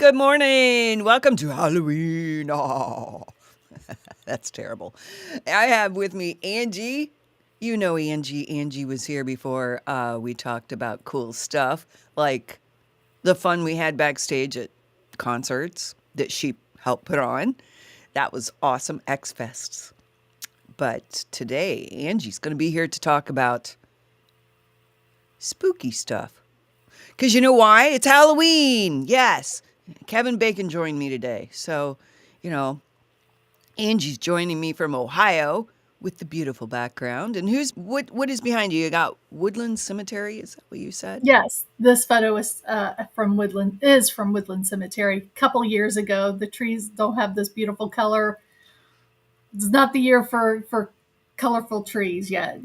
Good morning. Welcome to Halloween. Oh, that's terrible. I have with me Angie. You know Angie. Angie was here before. We talked about cool stuff like the fun we had backstage at concerts that she helped put on. That was awesome. X Fests. But today, Angie's going to be here to talk about spooky stuff. Because you know why? It's Halloween. Yes. Kevin Bacon joined me today. So, you know, Angie's joining me from Ohio with the beautiful background. And what is behind you? You got Woodland Cemetery, is that what you said? Yes, this photo is from Woodland Cemetery. A couple years ago, the trees don't have this beautiful color. It's not the year for colorful trees yet.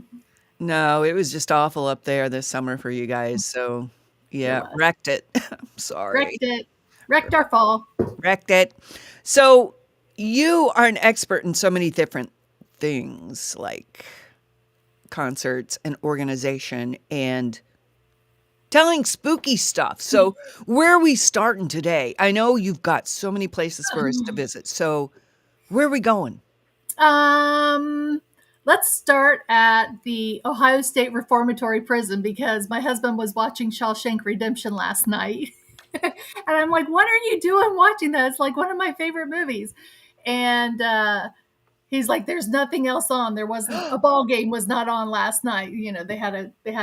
No, it was just awful up there this summer for you guys. So, It yeah, was wrecked it. I'm sorry. wrecked it, wrecked our fall. Wrecked it. So, you are an expert in so many different things like concerts and organization and telling spooky stuff. So, where are we starting today? I know you've got so many places for us to visit. So, where are we going? Um, let's start at the Ohio State Reformatory Prison because my husband was watching Shawshank Redemption last night. And I'm like, what are you doing watching that? It's like one of my favorite movies. And he's like, there's nothing else on. There wasn't a ball game was not on last night. They had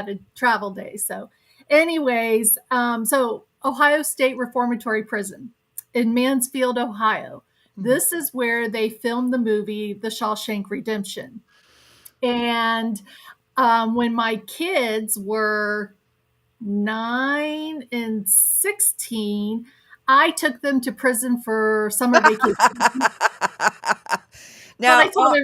a travel day. So anyways, so Ohio State Reformatory Prison in Mansfield, Ohio. Mhm. This is where they filmed the movie The Shawshank Redemption. And when my kids were 9 and 16, I took them to prison for summer vacation. But I Now, told her,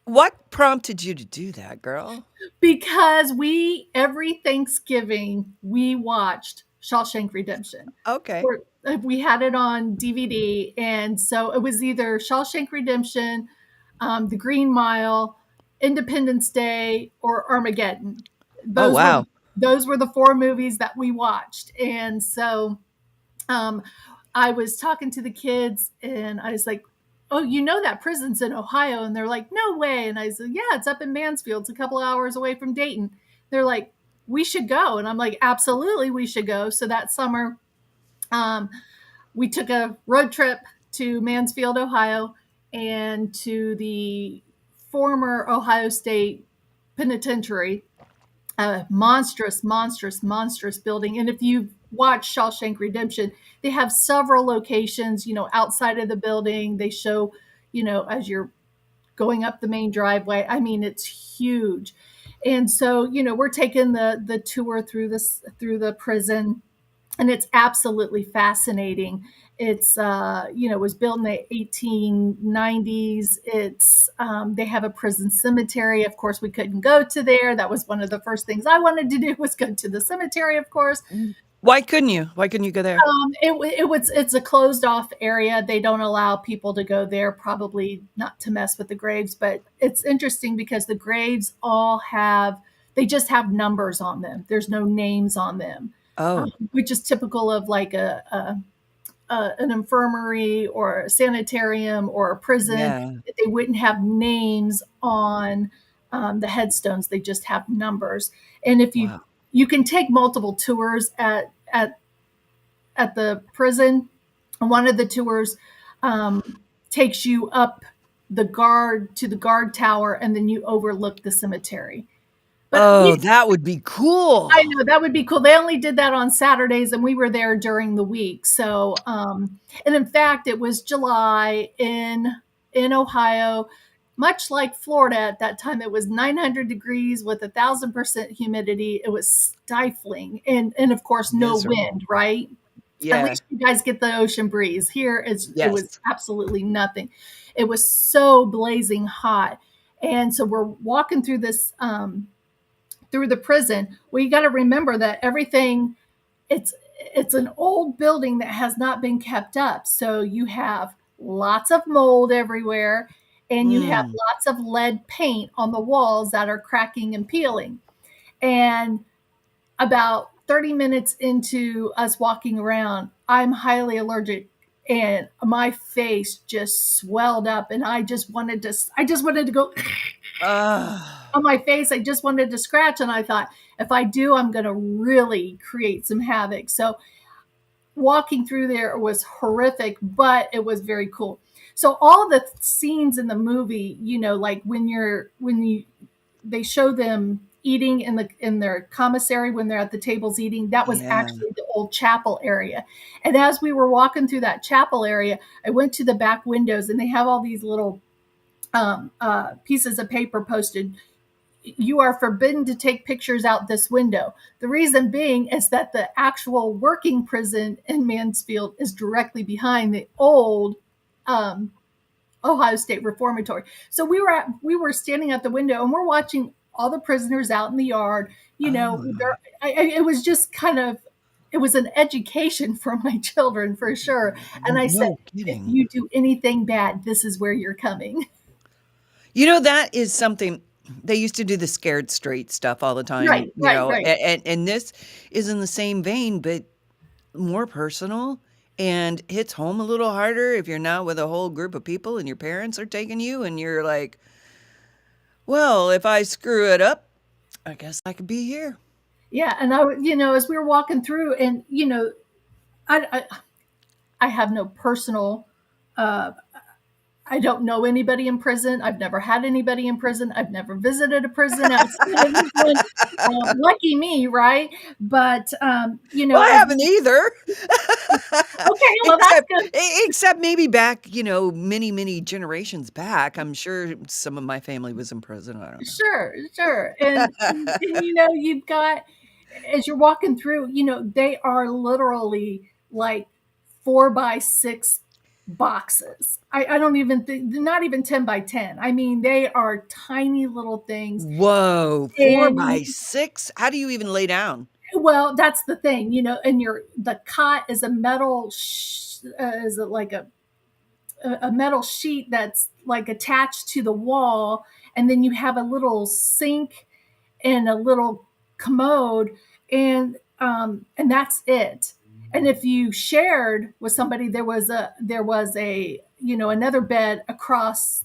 what prompted you to do that, girl? because we every Thanksgiving we watched Shawshank Redemption. Okay. We had it on DVD, and so it was either Shawshank Redemption, The Green Mile, Independence Day, or Armageddon. Oh, Those were wow. those were the four movies that we watched, and so um, I was talking to the kids and I was like, "Oh, you know that prison's in Ohio?" And they're like, "No way." And I said, "Yeah, it's up in Mansfield. It's a couple hours away from Dayton." They're like, "We should go." And I'm like, "Absolutely, we should go." So that summer, um, we took a road trip to Mansfield, Ohio, and to the former Ohio State Penitentiary, a monstrous, monstrous, monstrous building. And if you watch Shawshank Redemption, they have several locations, outside of the building. They show, as you're going up the main driveway. I mean, it's huge. And so, we're taking the tour through the prison, and it's absolutely fascinating. It's it was built in the 1890s. They have a prison cemetery. Of course, we couldn't go to there. That was one of the first things I wanted to do was go to the cemetery, of course. Why couldn't you? Why couldn't you go there? It's a closed off area. They don't allow people to go there, probably not to mess with the graves. But it's interesting because the graves they just have numbers on them. There's no names on them, Oh, which is typical of like an infirmary or a sanitarium or a prison. yeah. They wouldn't have names on the headstones. They just have numbers. And if Wow. you can take multiple tours at the prison. One of the tours takes you up the guard tower, and then you overlook the cemetery. But Oh, that would be I cool. know that would be cool. They only did that on Saturdays, and we were there during the week. So, and in fact, it was July in Ohio, much like Florida at that time. It was 900 degrees with 1,000% humidity. It was stifling, and of course, no Miserable. wind. Right? At Yeah. least you guys get the ocean breeze. Here, it was Yes. absolutely nothing. It was so blazing hot, and so we're walking through the prison. Well, you got to remember that everything it's it's an old building that has not been kept up. So you have lots of mold everywhere, and you have Mm. lots of lead paint on the walls that are cracking and peeling. And about 30 minutes into us walking around, I'm highly allergic, and my face just swelled up, and I just wanted to go Ah. on my face. I just wanted to scratch, and I thought, if I do, I'm going to really create some havoc. So walking through there was horrific, but it was very cool. So all the scenes in the movie, like when you they show them eating in their commissary when they're at the tables eating, that was Yeah. actually the old chapel area. And as we were walking through that chapel area, I went to the back windows, and they have all these little pieces of paper posted. You are forbidden to take pictures out this window. The reason being is that the actual working prison in Mansfield is directly behind the old um, Ohio State Reformatory. So we were standing at the window, and we're watching all the prisoners out in the yard. Oh, It was just kind of, it was an education for my children for sure. And I said, no if kidding. you do anything bad, this is where you're coming. That is something they used to do the scared straight stuff all the time, Right, right, right. and this is in the same vein, but more personal and hits home a little harder if you're not with a whole group of people and your parents are taking you and you're like, well, if I screw it up, I guess I could be here. Yeah, and as we were walking through, and I I have no personal. Uh, I don't know anybody in prison. I've never had anybody in prison. I've never visited a prison outside of this one. Lucky me, right? But Well, I as haven't either. okay, well that's except good. except maybe back, many, many generations back. I'm sure some of my family was in prison. I don't know. Sure, sure. And you've got, as you're walking through, they are literally like 4 by 6 boxes. I don't even think, not even 10 by 10. I mean, they are tiny little things. Whoa, four And by six? How do you even lay down? well, that's the thing, and the cot is a metal, is it like a metal sheet that's like attached to the wall, and then you have a little sink and a little commode, and that's it. And if you shared with somebody, there was a another bed across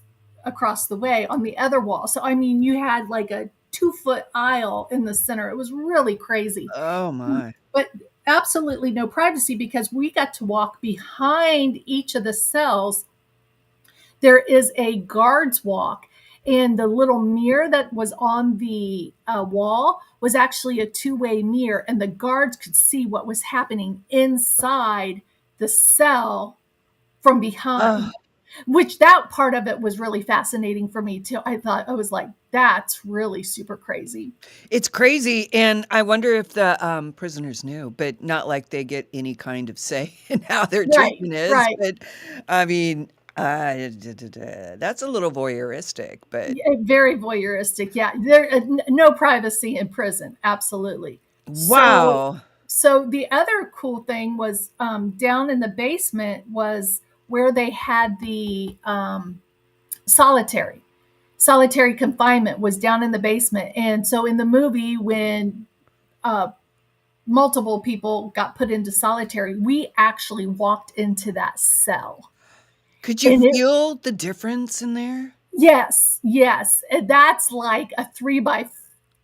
the way on the other wall. So I mean, you had like a 2 foot aisle in the center. It was really crazy, Oh my. but absolutely no privacy, because we got to walk behind each of the cells. There is a guard's walk, and the little mirror that was on the wall was actually a two-way mirror, and the guards could see what was happening inside the cell from behind, Oh, which that part of it was really fascinating for me too. I was like, that's really super crazy. it's crazy, and I wonder if the, prisoners knew, but not like they get any kind of say in how their Right, treatment is, right. but, I mean, that's a little voyeuristic, but Yeah, very voyeuristic. Yeah, there no privacy in prison. Absolutely. So, wow. so the other cool thing was, down in the basement was where they had the solitary confinement was down in the basement. And so in the movie, when uh, multiple people got put into solitary, we actually walked into that cell, Could you and it feel the difference in there? yes, yes. And that's like a 3 by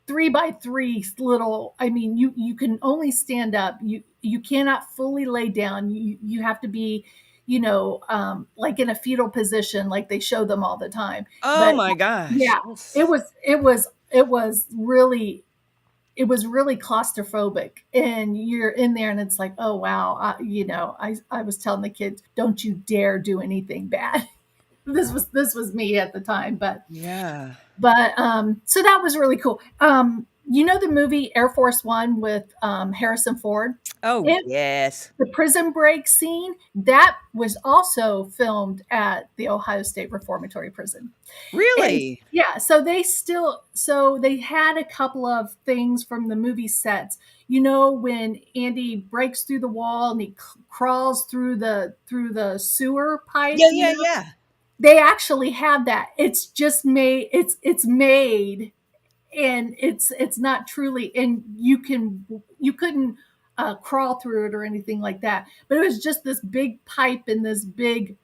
3 little. I mean, you can only stand up. You cannot fully lay down. You have to be, like in a fetal position, like they show them all the time. Oh But my gosh. yeah, it was really claustrophobic, and you're in there, and it's like, oh wow. I was telling the kids, don't you dare do anything bad. This was me at the time, Yeah. so that was really cool. The movie Air Force One with Harrison Ford? Oh, It yes. The prison break scene, that was also filmed at the Ohio State Reformatory Prison. And Really? yeah, so they had a couple of things from the movie sets. When Andy breaks through the wall and he crawls through the sewer pipe, Yeah, yeah, yeah. they actually have that. It's just made. It's made, and it's not truly. And you couldn't crawl through it or anything like that. But it was just this big pipe in this big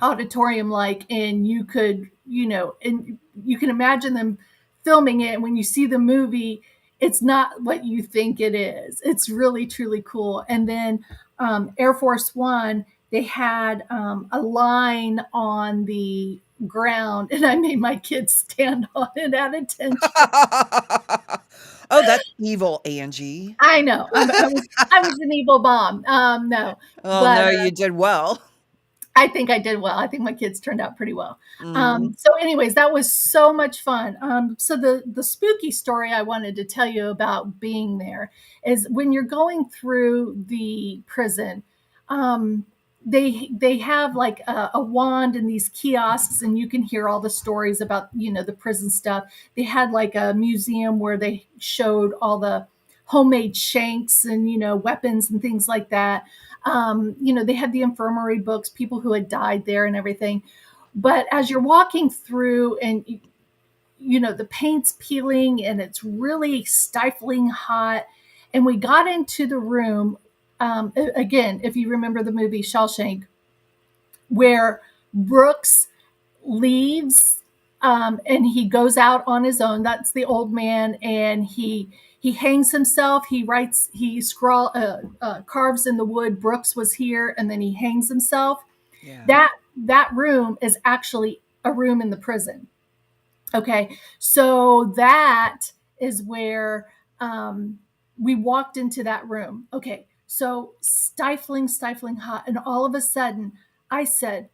auditorium, like, and you could, and you can imagine them filming it. And when you see the movie, it's not what you think it is. It's really, truly cool. And then Air Force One, they had a line on the ground, and I made my kids stand on it at attention. Oh, that's evil, Angie. I know. I was an evil mom. No, Oh, but no, you did well. I think I did well. I think my kids turned out pretty well. Mhm. So, anyways, that was so much fun. So the spooky story I wanted to tell you about being there is when you're going through the prison. Um, they have like a wand and these kiosks, and you can hear all the stories about the prison stuff. They had like a museum where they showed all the homemade shanks and weapons and things like that. They had the infirmary books, people who had died there and everything. But as you're walking through and the paint's peeling and it's really stifling hot, and we got into the room, again, if you remember the movie Shawshank, where Brooks leaves, and he goes out on his own. That's the old man, and he hangs himself. He carves in the wood. Brooks was here, and then he hangs himself. Yeah. That room is actually a room in the prison. Okay, so that is where we walked into that room. Okay, so stifling hot, and all of a sudden, I said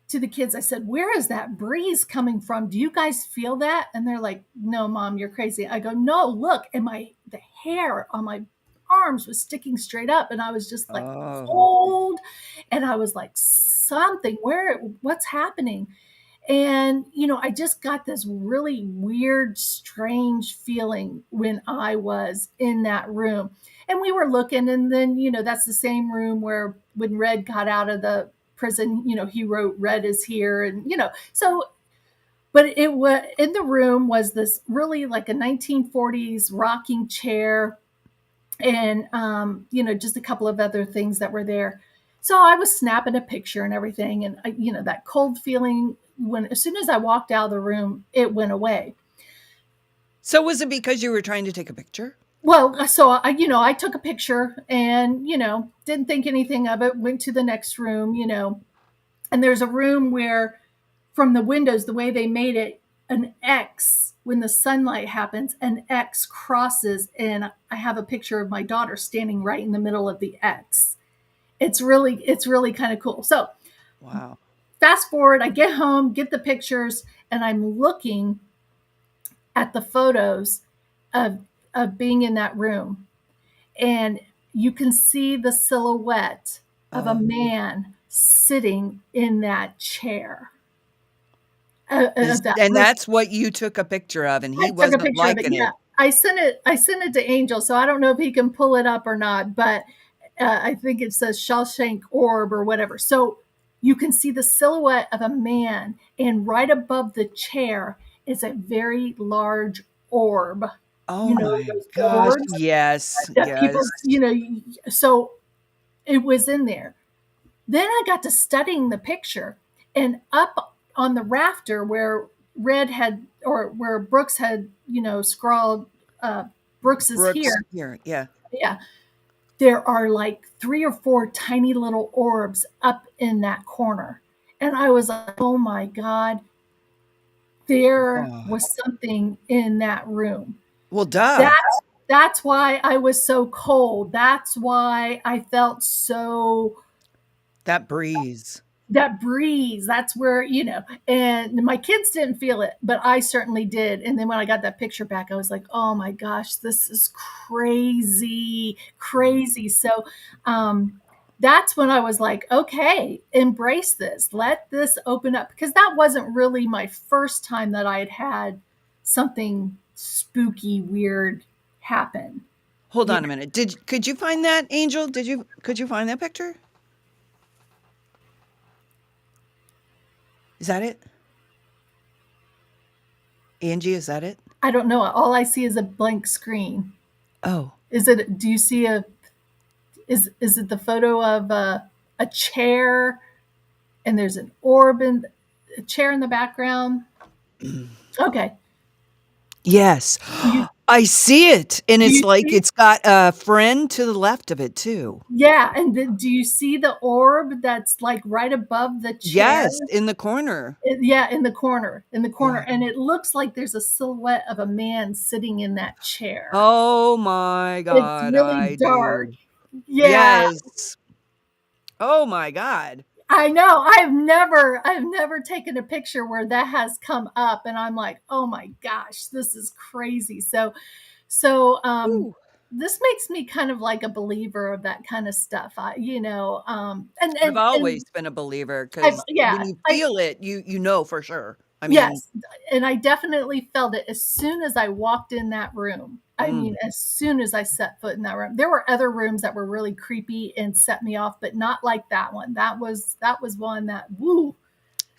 to the kids, I said, "Where is that breeze coming from? Do you guys feel that?" And they're like, "No, Mom, you're crazy." I go, "No, look." And the hair on my arms was sticking straight up, and I was just like Oh. cold, and I was like, "Something, what's happening?" And I just got this really weird, strange feeling when I was in that room. And we were looking, and then that's the same room where when Red got out of the prison, he wrote "Red is here," and so. But it was in the room was this really like a 1940s rocking chair, and just a couple of other things that were there. So I was snapping a picture and everything, and that cold feeling, when as soon as I walked out of the room, it went away. So was it because you were trying to take a picture? Well, so I took a picture and didn't think anything of it. Went to the next room, and there's a room where from the windows, the way they made it, an X, when the sunlight happens, an X crosses, and I have a picture of my daughter standing right in the middle of the X. It's really kind of cool. So Wow. fast forward, I get home, get the pictures, and I'm looking at the photos of being in that room, and you can see the silhouette of a Oh. man sitting in that chair, Is of that and room. that's what you took a picture of, and I he took a wasn't picture of it. liking Yeah, it. I sent it to Angel, so I don't know if he can pull it up or not, but I think it says Shawshank Orb or whatever. So you can see the silhouette of a man, and right above the chair is a very large orb. Oh my Those gosh, orbs yes, that people, yes. so it was in there. Then I got to studying the picture, and up on the rafter where Red had, or where Brooks had, scrawled, Brooks is Brooks here. here, yeah. Yeah. There are like three or four tiny little orbs up in that corner. And I was like, oh my God, there Oh. was something in that room. Well, duh. That's why I was so cold. That's why I felt so, That breeze. that breeze. That's where, and my kids didn't feel it, but I certainly did. And then when I got that picture back, I was like, oh my gosh, this is crazy, crazy. So that's when I was like, okay, embrace this, let this open up, because that wasn't really my first time that I had something spooky, weird happen. Hold You on a know, minute. Could you find that, Angel? Could you find that picture? Is that it? Angie, is that it? I don't know. All I see is a blank screen. Oh. Do you see a Is it the photo of a chair and there's an orb in a chair in the background? Okay. Yes. Do you I see it, and do it's you like see? it's got a friend to the left of it too. Yeah, and do you see the orb that's like right above the chair? Yes, in the corner. Yeah, in the corner, Yeah. and it looks like there's a silhouette of a man sitting in that chair. Oh my It's god, really I dark. do. Yeah, Yes. Oh my god. I know. I've never taken a picture where that has come up, and I'm like, oh my gosh, this is crazy. So Ooh. this makes me kind of like a believer of that kind of stuff. I've always And been a believer I've because when yeah, you feel it, you know for sure. I mean, yes, and I definitely felt it as soon as I walked in that room. I mm, mean, as soon as I set foot in that room. There were other rooms that were really creepy and set me off, but not like that one. That was one that woo,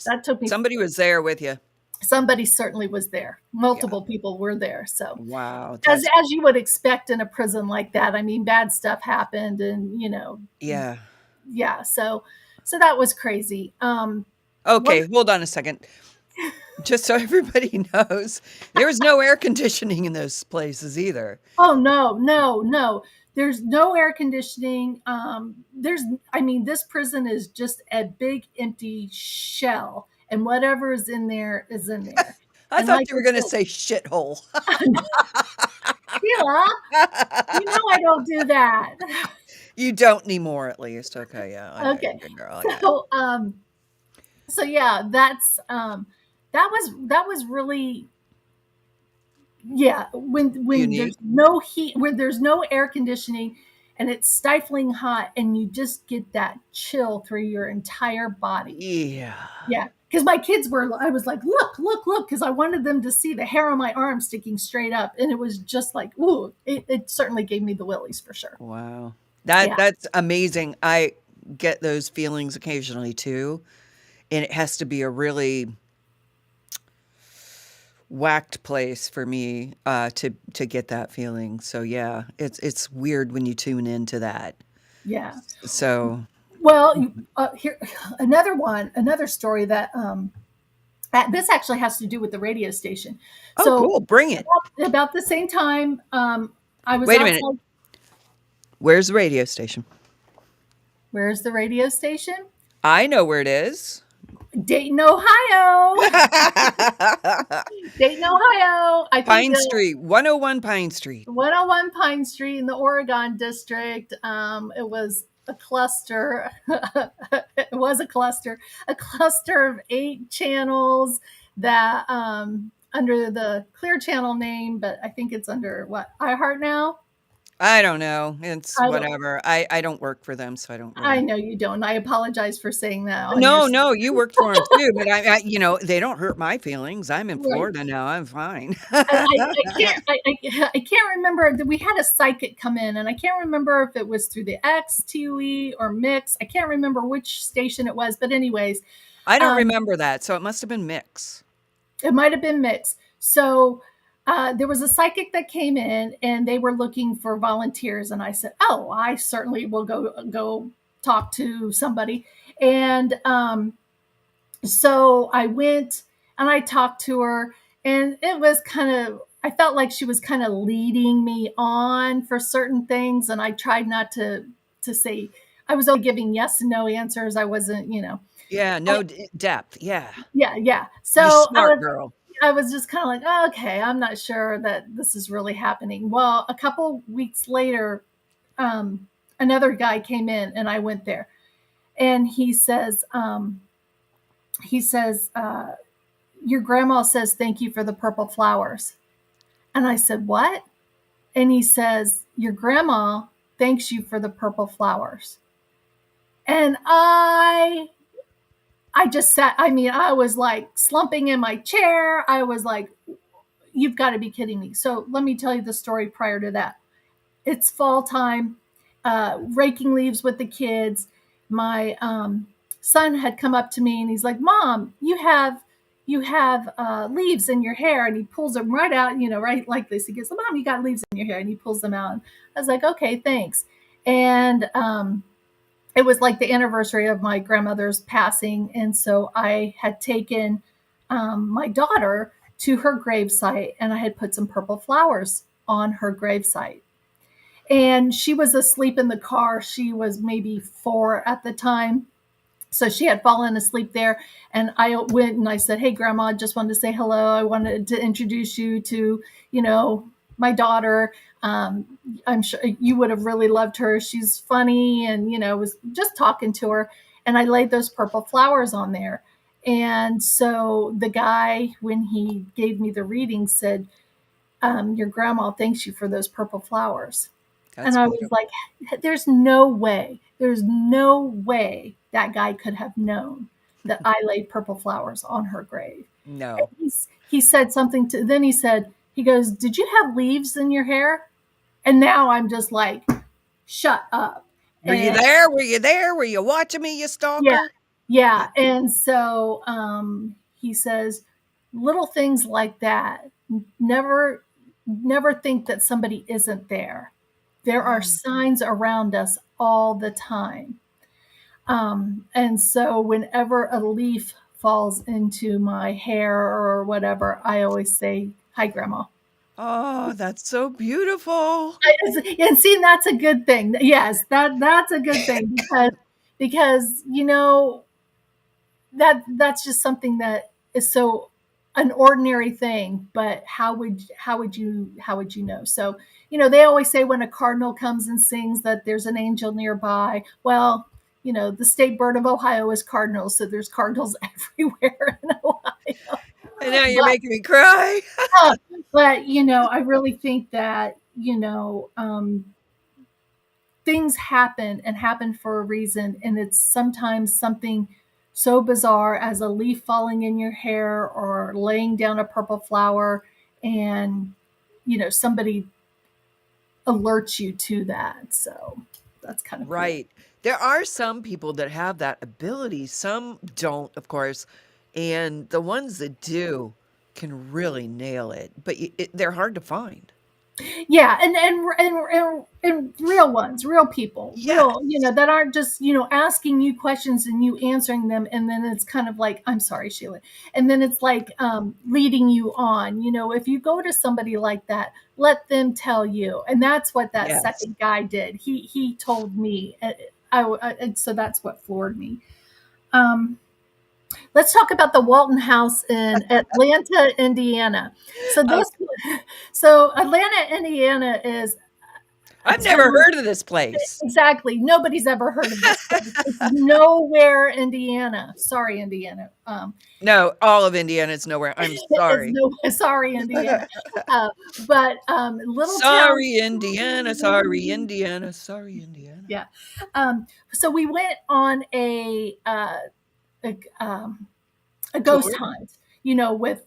that took me. somebody was there with you. Somebody certainly was there. Yeah. Multiple people were there. So Wow, as that's as you would expect in a prison like that, I mean, bad stuff happened, and yeah. yeah. So that was crazy. One Okay, hold on a second. Just so everybody knows, there was no air conditioning in those places either. Oh no, no, no. There's no air conditioning. I mean, this prison is just a big empty shell, and whatever is in there is in there. I And thought like you I were gonna said, say shithole. Sheila, you know I don't do that. You don't anymore, at least. Okay, yeah, I know you're Okay, a good girl, yeah. so yeah, that was really, yeah, when Unique. there's no heat, when there's no air conditioning, and it's stifling hot, and you just get that chill through your entire body. Yeah. Yeah, because my kids were, I was like, look, look, look, because I wanted them to see the hair on my arm sticking straight up, and it was just like, ooh, it certainly gave me the willies for sure. Wow. Yeah, That's amazing. I get those feelings occasionally too, and it has to be a really whacked place for me, to get that feeling. So, yeah, it's weird when you tune into that. yeah. So Well, here another story that this actually has to do with the radio station. oh, So cool, bring it. about the same time, I was Wait a minute. outside. Where's the radio station? Where's the radio station? I know where it is. Dayton, Ohio. Dayton, Ohio. I think Pine Street, 101 Pine Street. 101 Pine Street in the Oregon district. It was a cluster. It was a cluster of 8 channels that under the Clear Channel name, but I think it's under what, iHeart now. I don't know. It's I don't. whatever. I don't work for them, so I don't I really. know you don't. I apologize for saying that on your No, no, you worked for them too, but they don't hurt my feelings. I'm in right. Florida now. I'm fine. And I can't remember that we had a psychic come in, and I can't remember if it was through the XTE or Mix. I can't remember which station it was, but anyways, I don't um, remember that, so it must have been Mix. it might have been Mix. So there was a psychic that came in, and they were looking for volunteers, and I said, "Oh, I certainly will go talk to somebody." And so I went and I talked to her, and it was kind of, I felt like she was kind of leading me on for certain things, and I tried not to say, I was only giving yes and no answers. I wasn't, Yeah, I, no depth. Yeah. yeah, yeah. You So smart girl. I was just kind of like, oh, okay, I'm not sure that this is really happening. Well, a couple weeks later, another guy came in, and I went there, and he says, your grandma says thank you for the purple flowers. And I said, what? And he says, your grandma thanks you for the purple flowers. And I just sat, I mean, I was like slumping in my chair. I was like, you've got to be kidding me. So let me tell you the story prior to that. It's fall time, raking leaves with the kids. My son had come up to me, and he's like, "Mom, you have leaves in your hair," and he pulls them right out, right like this. He goes, "Mom, you got leaves in your hair," and he pulls them out. And I was like, "Okay, thanks." And it was like the anniversary of my grandmother's passing. And so I had taken my daughter to her gravesite, and I had put some purple flowers on her gravesite. And she was asleep in the car. She was maybe 4 at the time. So she had fallen asleep there. And I went and I said, "Hey, Grandma, I just wanted to say hello. I wanted to introduce you to, you know, my daughter. Um, I'm sure you would have really loved her. She's funny." And, was just talking to her. And I laid those purple flowers on there. And so the guy, when he gave me the reading, said, "Your grandma thanks you for those purple flowers." And That's I was beautiful. like, there's no way that guy could have known that I laid purple flowers on her grave. And No. he said something to, then he goes, "Did you have leaves in your hair?" And now I'm just like, shut up. Were you And there? Were you there? Were you watching me, you yeah, stalker? yeah. And so he says, little things like that. Never, never think that somebody isn't there. There are Mm. signs around us all the time. And so whenever a leaf falls into my hair or whatever, I always say, "Hi, Grandma." Oh, that's so beautiful. And see, that's a good thing. Yes, that's a good thing because that's just something that is so an ordinary thing, but how would you know? So, they always say when a cardinal comes and sings that there's an angel nearby. Well, the state bird of Ohio is cardinals, so there's cardinals everywhere in Ohio. And now you're But making me cry. I really think that things happen and happen for a reason, and it's sometimes something so bizarre as a leaf falling in your hair or laying down a purple flower, and somebody alerts you to that. So that's kind of cool. Right. There are some people that have that ability, some don't, of course, and the ones that do can really nail it, but they're hard to find. Yeah, and real ones, real people, real, Yes. that aren't just asking you questions and you answering them, and then it's kind of like, "I'm sorry, Sheila," and then it's like leading you on. If you go to somebody like that, let them tell you, and that's what that Yes. second guy did. He told me, and so that's what floored me. Let's talk about the Walton House in Atlanta, Indiana. So Okay. this, so Atlanta, Indiana is a I've never town. heard of this place. Exactly. Nobody's ever heard of this place. It's nowhere, Indiana. Sorry, Indiana. No, all of Indiana is nowhere. I'm It's sorry. no, sorry, Indiana. Uh, but little town. Sorry, Indiana. Sorry, Indiana. Sorry, Indiana. Yeah. So we went on a, um, a ghost Tour? hunt. With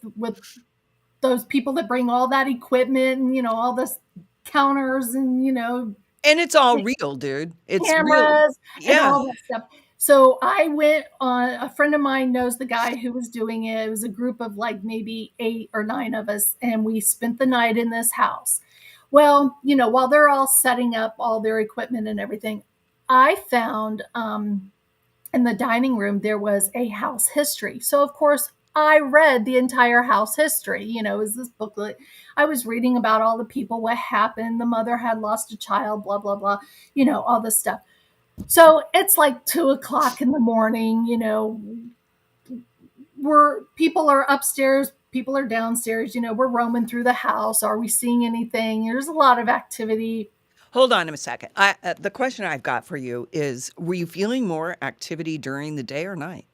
those people that bring all that equipment and all this counters and And it's all real, dude. It's real. cameras and Yeah. all that stuff. So I went on. A friend of mine knows the guy who was doing it. It was a group of like maybe 8 or 9 of us, and we spent the night in this house. Well, while they're all setting up all their equipment and everything, I found in the dining room there was a house history. So of course I read the entire house history. It was this booklet. I was reading about all the people, what happened. The mother had lost a child, blah blah blah. All this stuff. So it's like 2 o'clock in the morning. We're people are upstairs, people are downstairs. We're roaming through the house. Are we seeing anything? There's a lot of activity. Hold on a second. The question I've got for you is, were you feeling more activity during the day or night?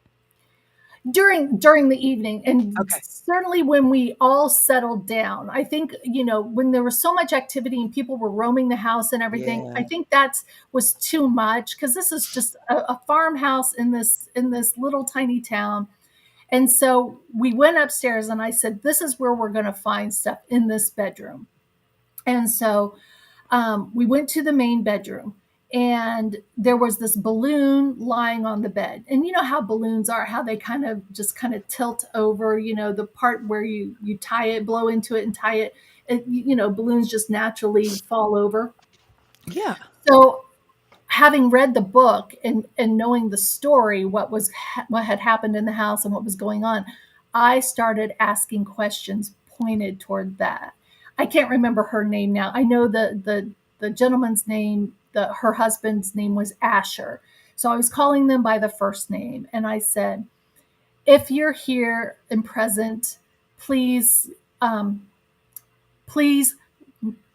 During the evening, and Okay. certainly when we all settled down. I think when there was so much activity and people were roaming the house and everything, I Yeah. think that was too much, because this is just a farmhouse in this little tiny town. And so we went upstairs and I said, "This is where we're going to find stuff, in this bedroom." And so we went to the main bedroom, and there was this balloon lying on the bed. And you know how balloons are, how they kind of tilt over, the part where you tie it, blow into it and tie it, balloons just naturally fall over. Yeah. So having read the book and knowing the story, what had happened in the house and what was going on, I started asking questions pointed toward that. I can't remember her name now. I know the gentleman's name, her husband's name was Asher. So I was calling them by the first name, and I said, "If you're here and present, please, um, please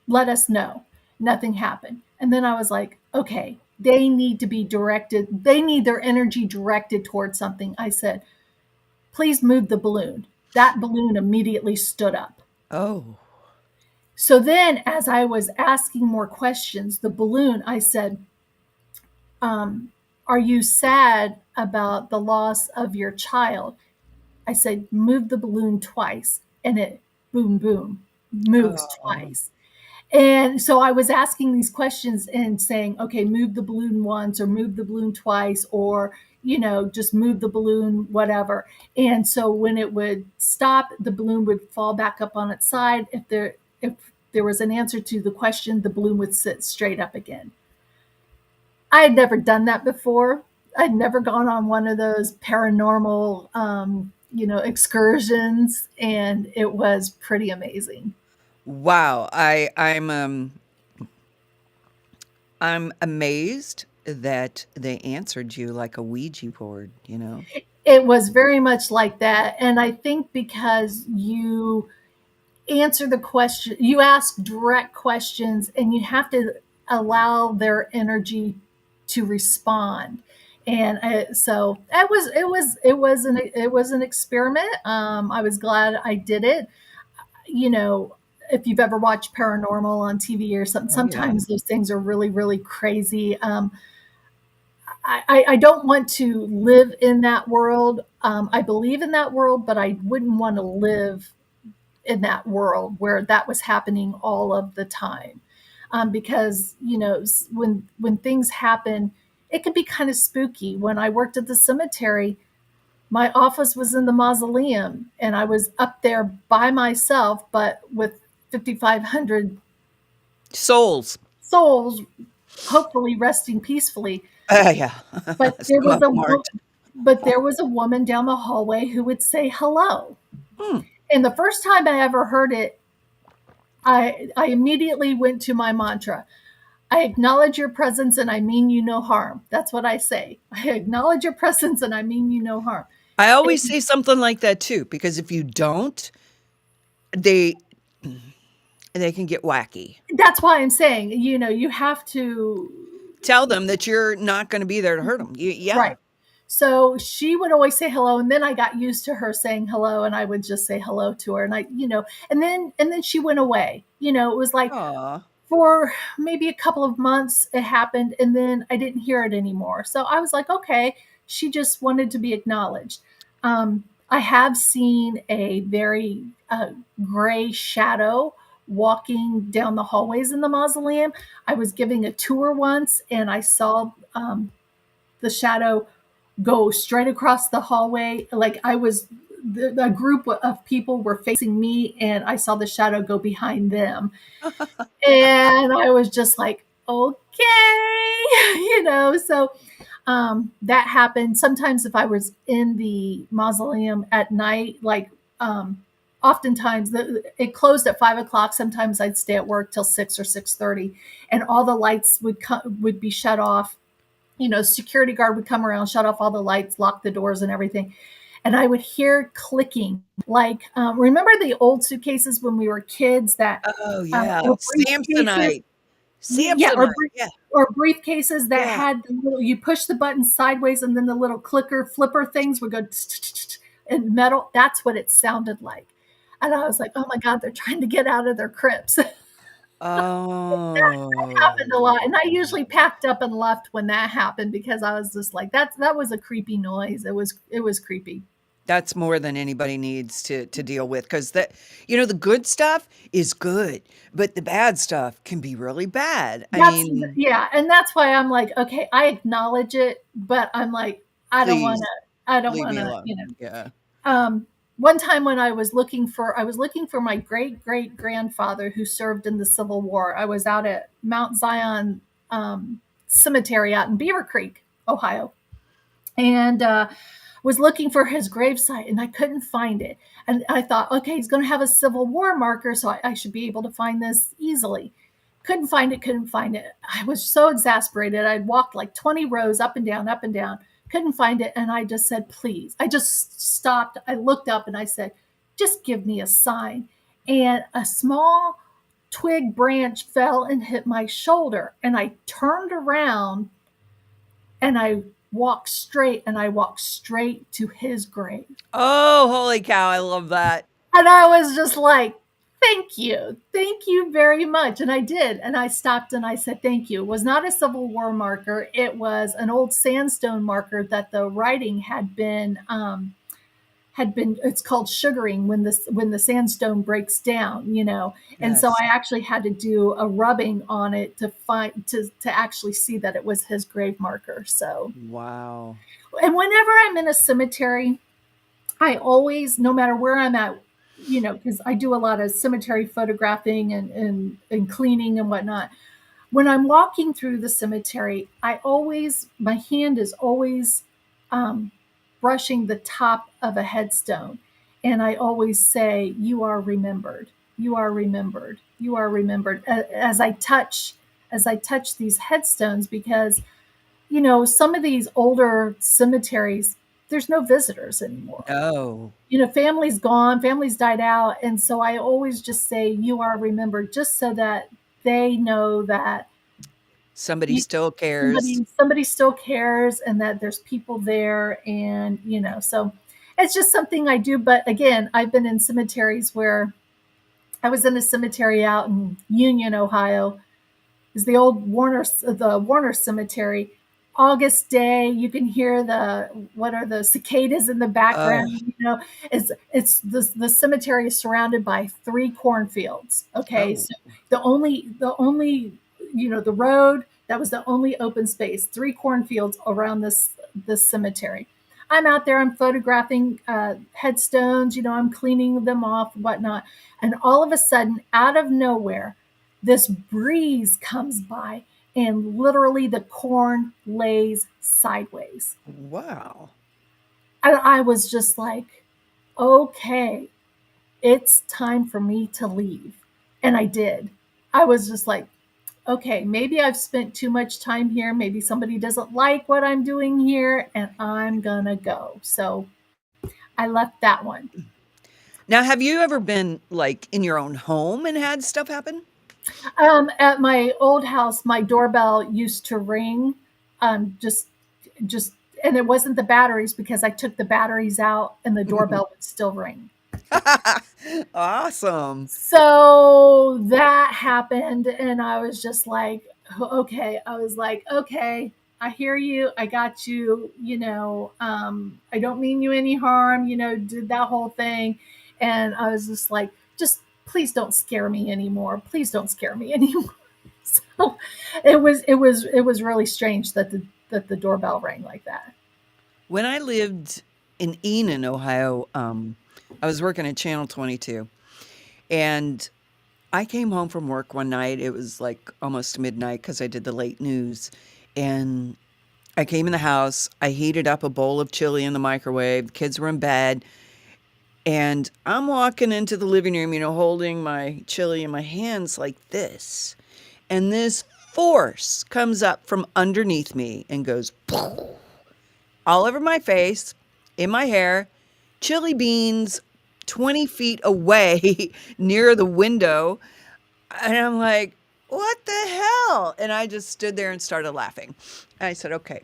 let us know." Nothing happened. And then I was like, okay, they need to be directed. They need their energy directed towards something. I said, please move the balloon. That balloon immediately stood up. Oh. So then, as I was asking more questions, the balloon, I said, um, are you sad about the loss of your child? I said, move the balloon twice. And it, boom, boom, moves Oh. twice. And so I was asking these questions and saying, okay, move the balloon once or move the balloon twice, or, just move the balloon, whatever. And so when it would stop, the balloon would fall back up on its side. If there was an answer to the question, the balloon would sit straight up again. I had never done that before. I'd never gone on one of those paranormal, excursions, and it was pretty amazing. Wow. I'm amazed that they answered you like a Ouija board, you know? It was very much like that. And I think because you answer the question, you ask direct questions, and you have to allow their energy to respond. And so it was an experiment. I was glad I did it. You know, if you've ever watched paranormal on TV or something, Oh, yeah. sometimes those things are really, really crazy. I don't want to live in that world. I believe in that world, but I wouldn't want to live in that world where that was happening all of the time. Because when things happen, it can be kind of spooky. When I worked at the cemetery, my office was in the mausoleum, and I was up there by myself, but with 5,500 Souls. souls, hopefully resting peacefully. Yeah. But there Some was of a them aren't. but there was a woman down the hallway who would say hello. Hmm. And the first time I ever heard it, I immediately went to my mantra. I acknowledge your presence and I mean you no harm. That's what I say. I acknowledge your presence and I mean you no harm. I always And say something like that too, because if you don't, they they can get wacky. that's why I'm saying, you have to. Tell them that you're not gonna be there to hurt them. Yeah. Right. So she would always say hello, and then I got used to her saying hello, and I would just say hello to her, and and then she went away. It was like Aw. for maybe a couple of months it happened, and then I didn't hear it anymore. So I was like, okay, she just wanted to be acknowledged. I have seen a very gray shadow walking down the hallways in the mausoleum. I was giving a tour once, and I saw the shadow go straight across the hallway. Like a group of people were facing me, and I saw the shadow go behind them. And I was just like, okay, so that happened. Sometimes if I was in the mausoleum at night, like oftentimes it closed at 5 o'clock. Sometimes I'd stay at work till 6 or 6:30, and all the lights would be shut off. Security guard would come around, shut off all the lights, lock the doors and everything. And I would hear clicking. Like, remember the old suitcases when we were kids that, Oh, yeah. or briefcases? Samsonite. Yeah, Samsonite. Yeah. or briefcases that Yeah. had the little, you push the button sideways and then the little clicker flipper things would go in metal. That's what it sounded like. And I was like, oh my God, they're trying to get out of their crypts. Happened a lot, Oh. and I usually packed up and left when that happened because I was just like, that was a creepy noise. It was creepy. That's more than anybody needs to deal with, because the good stuff is good, but the bad stuff can be really bad. I That's mean, Yeah, and that's why I'm like, okay, I acknowledge it, but I'm like, I don't want please to. I don't leave want me to. alone. Yeah. One time when I was looking for my great great grandfather who served in the Civil War. I was out at Mount Zion, cemetery out in Beaver Creek, Ohio, and was looking for his gravesite, and I couldn't find it. And I thought, okay, he's going to have a Civil War marker, so I should be able to find this easily. Couldn't find it, couldn't find it. I was so exasperated. I'd walked like 20 rows up and down, up and down, couldn't find it. And I just said, please. I just stopped. I looked up and I said, just give me a sign. And a small twig branch fell and hit my shoulder. And I turned around and I walked straight to his grave. Oh, holy cow, I love that. And I was just like, thank you. Thank you very much. And I did. And I stopped and I said, thank you. It was not a Civil War marker. It was an old sandstone marker that the writing had been it's called sugaring when the sandstone breaks down, and so Yes. I actually had to do a rubbing on it to actually see that it was his grave marker. So, Wow. and whenever I'm in a cemetery, I always, no matter where I'm at, because I do a lot of cemetery photographing and cleaning and whatnot. When I'm walking through the cemetery, my hand is always um, brushing the top of a headstone. And I always say, you are remembered. You are remembered. You are remembered as I touch these headstones, because some of these older cemeteries, there's no visitors anymore. No. Family's gone, family's died out. And so I always just say, you are remembered, just so that they know that Somebody you, still cares. somebody still cares, and that there's people there. And, so it's just something I do. But again, I've been in cemeteries where I was in a cemetery out in Union, Ohio, is the Warner Cemetery. August day, you can hear the cicadas in the Oh, background. The cemetery is surrounded by three cornfields. Okay, oh, so the only the road, that was the only open space. Three cornfields around this cemetery. I'm out there. I'm photographing headstones. I'm cleaning them off, whatnot, and all of a sudden, out of nowhere, this breeze comes by, and literally the corn lays sideways. wow. And I was just like, okay, it's time for me to leave. And I did. I was just like, okay, maybe I've spent too much time here. Maybe somebody doesn't like what I'm doing here, and I'm gonna go. So I left that one. Now, have you ever been, like, in your own home and had stuff happen? At my old house, my doorbell used to ring, just, and it wasn't the batteries, because I took the batteries out and the doorbell would still ring. Awesome. So that happened, and I was just like, okay. I was like, okay, I hear you. I got you. I don't mean you any harm. Did that whole thing, and I was just like, just please don't scare me anymore. Please don't scare me anymore. So it was really strange that the doorbell rang like that. When I lived in Enid, Ohio, I was working at Channel 22, and I came home from work one night. It was like almost midnight because I did the late news. And I came in the house. I heated up a bowl of chili in the microwave. The kids were in bed. And I'm walking into the living room, holding my chili in my hands like this. And this force comes up from underneath me and goes all over my face, in my hair, chili beans 20 feet away near the window. And I'm like, what the hell? And I just stood there and started laughing. And I said, okay,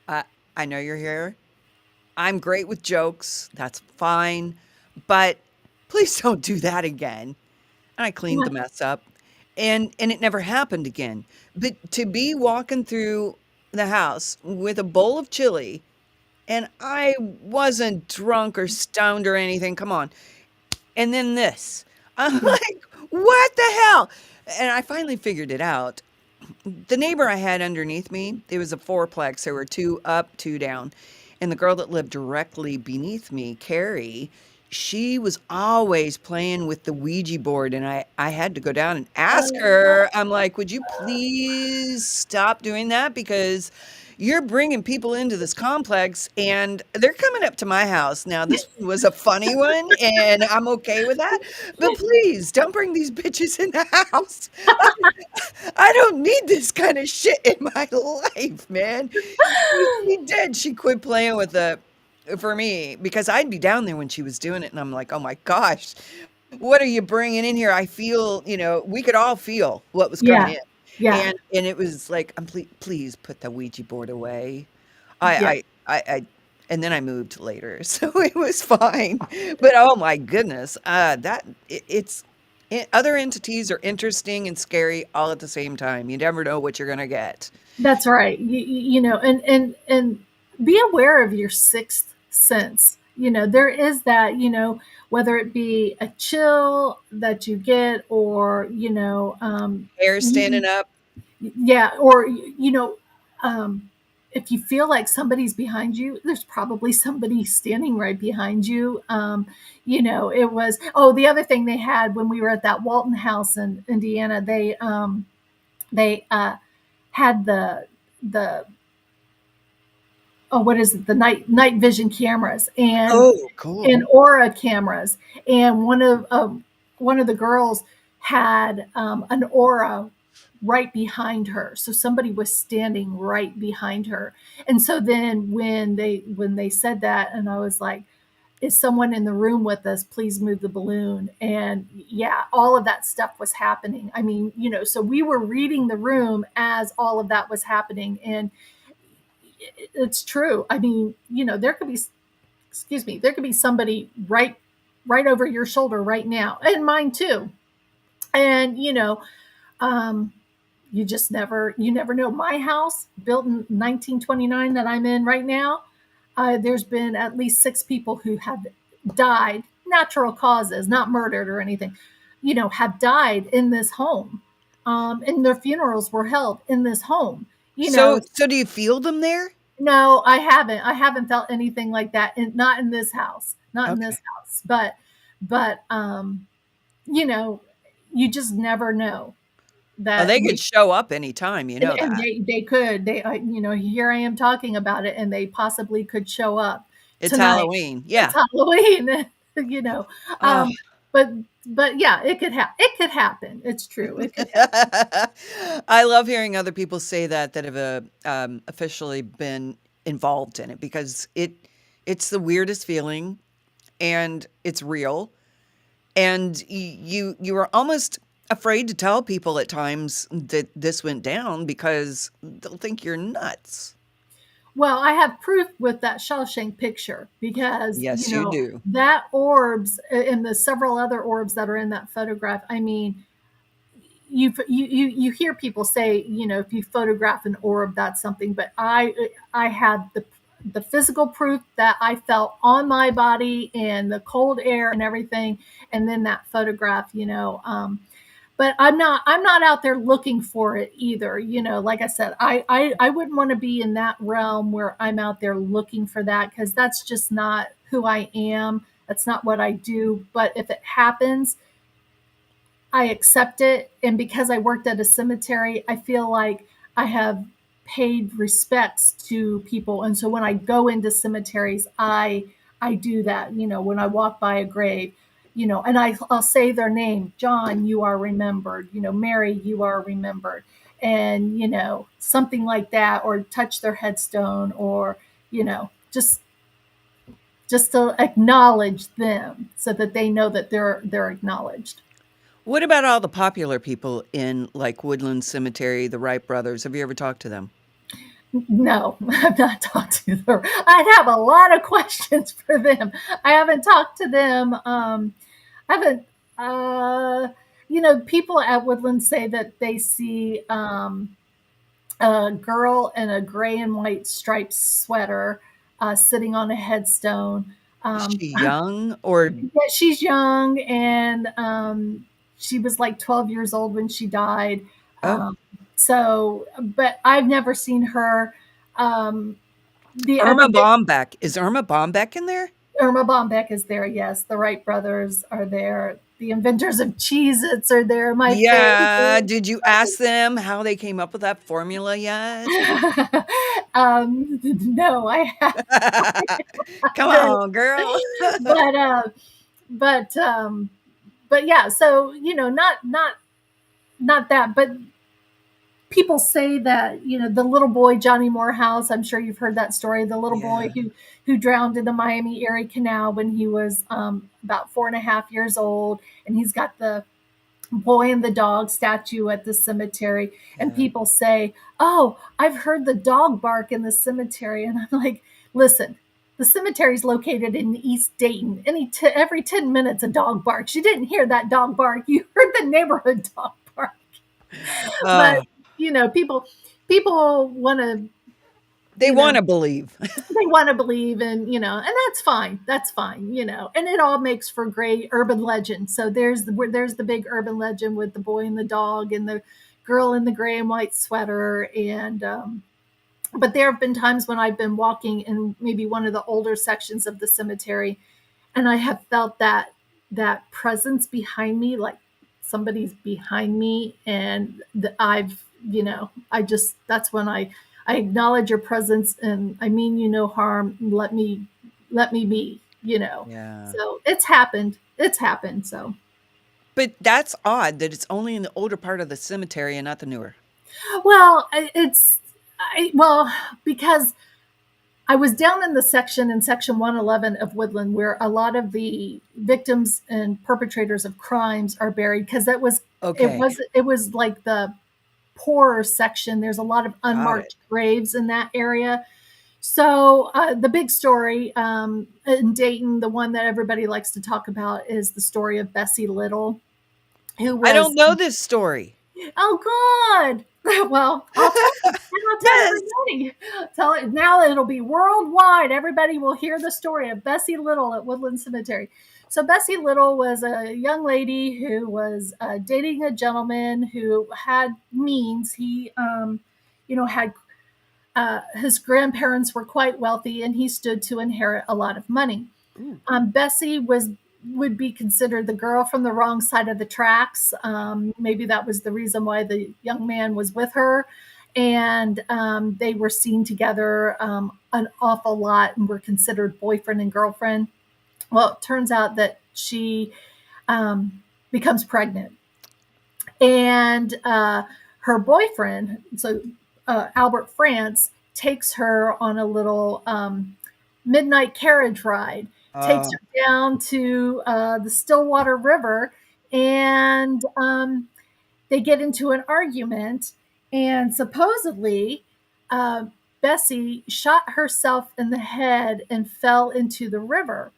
I, I know you're here. I'm great with jokes. That's fine. But please don't do that again. And I cleaned Yeah. the mess up. And it never happened again. But to be walking through the house with a bowl of chili, and I wasn't drunk or stoned or anything. Come on. And then this. I'm Yeah. like, what the hell? And I finally figured it out. The neighbor I had underneath me, it was a fourplex. There were two up, two down. And the girl that lived directly beneath me, Carrie, she was always playing with the Ouija board, and I had to go down and ask Oh, her. I'm like, "Would you please stop doing that? Because you're bringing people into this complex, and they're coming up to my house." Now, this one was a funny one, and I'm okay with that, but please don't bring these bitches in the house. I don't need this kinda shit in my life, man. She did, she quit playing with the for me, because I'd be down there when she was doing it, and I'm like, "Oh my gosh, what are you bringing in here?" I feel, we could all feel what was coming yeah, in, yeah, and it was like, Please put the Ouija board away." yeah. I and then I moved later, so it was fine, but oh my goodness, that it's other entities are interesting and scary all at the same time. You never know what you're gonna get. That's right. And be aware of your sixth sense. There is that, whether it be a chill that you get, or Hair you, standing up. yeah, or um, if you feel like somebody's behind you, there's probably somebody standing right behind you. It was, oh, the other thing they had when we were at that Walton House in Indiana, they had the what is it, the night vision cameras, Oh, cool. and aura cameras, and one of the girls had an aura right behind her, so somebody was standing right behind her. And so then when they said that, and I was like, is someone in the room with us? Please move the balloon. And yeah, all of that stuff was happening. I mean, so we were reading the room as all of that was happening. And it's true. I mean, there could be, excuse me, there could be somebody right over your shoulder right now, and mine too. And um, you never know. My house, built in 1929, that I'm in right now, there's been at least six people who have died, natural causes, not murdered or anything, have died in this home. And their funerals were held in this home. So do you feel them there? No, I haven't. I haven't felt anything like that. Not in this house. Not in Okay. this house. But you know, you just never know Oh, that they could show up anytime, you know and that. they could. Here I am talking about it, and they possibly could show up It's tonight. Halloween. It's Yeah. Halloween, you know. Oh. Um, but yeah, it could happen. It's true. It could happen. I love hearing other people say that have, officially been involved in it, because it's the weirdest feeling, and it's real, and you are almost afraid to tell people at times that this went down, because they'll think you're nuts. Well, I have proof with that Shawshank picture, because Yes, you do. that orbs and the several other orbs that are in that photograph. I mean, you hear people say, if you photograph an orb, that's something. But I had the physical proof that I felt on my body, and the cold air and everything, and then that photograph. But I'm not out there looking for it either. Like I said, I wouldn't want to be in that realm where I'm out there looking for that, because that's just not who I am. That's not what I do. But if it happens, I accept it. And because I worked at a cemetery, I feel like I have paid respects to people. And so when I go into cemeteries, I do that. When I walk by a grave, and I'll say their name. John, you are remembered. Mary, you are remembered. And something like that, or touch their headstone, or just to acknowledge them, so that they know that they're acknowledged. What about all the popular people in, like, Woodland Cemetery, the Wright brothers? Have you ever talked to them? No, I've not talked to them. I have a lot of questions for them. I haven't talked to them. I haven't. People at Woodland say that they see a girl in a gray and white striped sweater sitting on a headstone. Is Um, she young, or yeah, she's young, and she was like 12 years old when she died. oh, But I've never seen her. Um, the other Irma day, Bombeck. Is Irma Bombeck in there? Irma Bombeck is there. Yes, the Wright brothers are there. The inventors of Cheez-Its are there. My Yeah, favorite. did you ask them how they came up with that formula yet? No, I Come haven't. on, girl. But but but yeah. So not that, but people say that the little boy Johnny Morehouse. I'm sure you've heard that story. The little boy Yeah, who drowned in the Miami Erie Canal when he was about 4.5 years old, and he's got the boy and the dog statue at the cemetery. And yeah, people say, "Oh, I've heard the dog bark in the cemetery," and I'm like, "Listen." The cemetery is located in East Dayton. Every 10 minutes, a dog barks. You didn't hear that dog bark. You heard the neighborhood dog bark. But uh, people want to they you know wanna believe. they want to believe, and that's fine. That's fine. And it all makes for great urban legend. So there's the big urban legend with the boy and the dog and the girl in the gray and white sweater. And but there have been times when I've been walking in maybe one of the older sections of the cemetery, and I have felt that presence behind me, like somebody's behind me, and I just that's when I acknowledge your presence, and I mean you no harm. Let me be. Yeah. So it's happened. So But that's odd that it's only in the older part of the cemetery and not the newer. well, well, because I was down in the section 111 of Woodland where a lot of the victims and perpetrators of crimes are buried, because Okay, it was like the poorer section. There's a lot of got it. unmarked graves in that area. So the big story in Dayton, the one that everybody likes to talk about, is the story of Bessie Little, who I don't was know this story. oh God. Well, I'll tell you, and I'll tell Yes. everybody. Tell it now. It'll be worldwide. Everybody will hear the story of Bessie Little at Woodland Cemetery. So Bessie Little was a young lady who was dating a gentleman who had means. He, had his grandparents were quite wealthy, and he stood to inherit a lot of money. Ooh, Bessie would be considered the girl from the wrong side of the tracks. Maybe that was the reason why the young man was with her, and they were seen together an awful lot and were considered boyfriend and girlfriend. Well, it turns out that she becomes pregnant, and her boyfriend, so Albert France, takes her on a little midnight carriage ride, takes oh, her down to the Stillwater River, and they get into an argument. And supposedly, uh, Bessie shot herself in the head and fell into the river.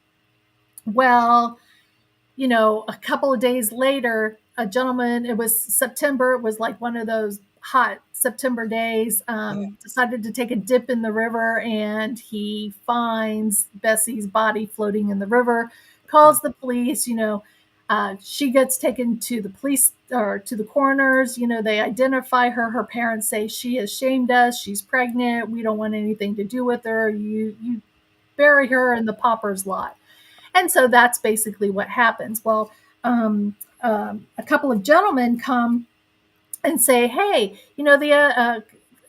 Well, a couple of days later, a gentleman, it was September, it was like one of those hot September days, yeah. decided to take a dip in the river, and he finds Bessie's body floating in the river, calls the police. She gets taken to the police or to the coroners. They identify her. Her parents say, "She has shamed us. She's pregnant. We don't want anything to do with her. You bury her in the pauper's lot." And so that's basically what happens. Well, a couple of gentlemen come and say, "Hey,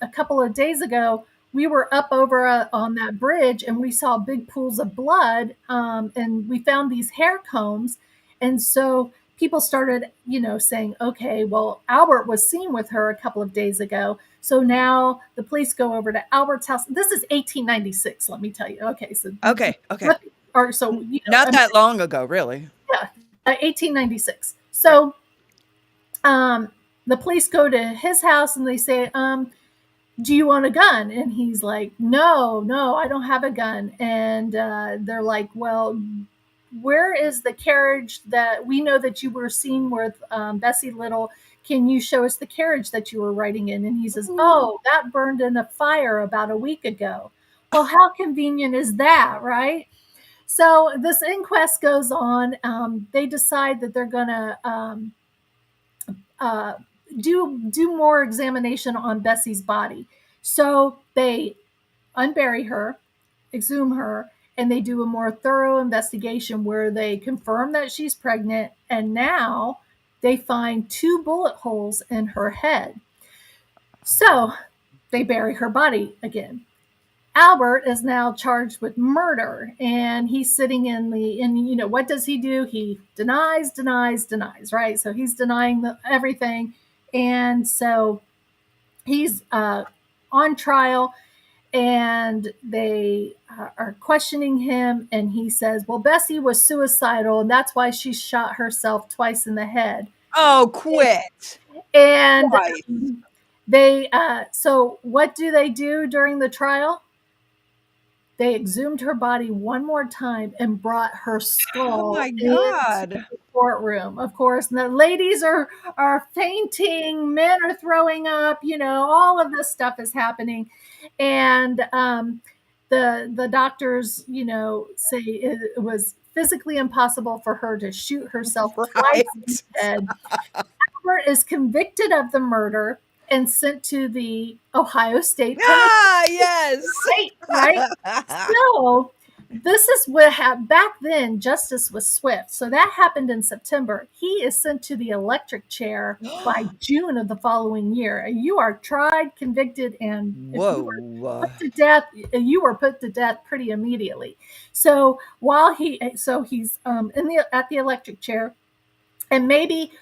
a couple of days ago, we were up over on that bridge, and we saw big pools of blood, and we found these hair combs." And so people started, saying, "Okay, well, Albert was seen with her a couple of days ago." So now the police go over to Albert's house. This is 1896, let me tell you. Okay, so Okay, okay. let or so Not that long ago, really. yeah, 1896. Right. So um, the police go to his house and they say, "Do you own a gun?" And he's like, "No, no, I don't have a gun." And they're like, "Well, where is the carriage that we know that you were seen with Bessie Little? Can you show us the carriage that you were riding in?" And he says, Ooh. "Oh, that burned in a fire about a week ago." Well, how convenient is that, right? So this inquest goes on. They decide that they're going to uh, do more examination on Bessie's body. So they unbury her, exhume her, and they do a more thorough investigation where they confirm that she's pregnant, and now they find 2 bullet holes in her head. So they bury her body again. Albert is now charged with murder, and he's sitting in the, and what does he do? He denies, denies, denies, right? So he's denying everything. And so he's on trial, and they are questioning him, and he says, well, Bessie was suicidal, and that's why she shot herself twice in the head. Oh, quit. And Twice. they so what do they do during the trial? They exhumed her body one more time and brought her Oh skull my into God. the courtroom, of course. And the ladies are fainting, men are throwing up, all of this stuff is happening. And the doctors, say it was physically impossible for her to shoot herself twice in Right. the head. Albert is convicted of the murder and sent to the Ohio State Penitentiary. Ah, yes. Right, right. So this is what happened back then. Justice was swift. So that happened in September. He is sent to the electric chair by June of the following year. You are tried, convicted, and if you were Whoa. put to death, you were put to death pretty immediately. So he's in the at the electric chair, and maybe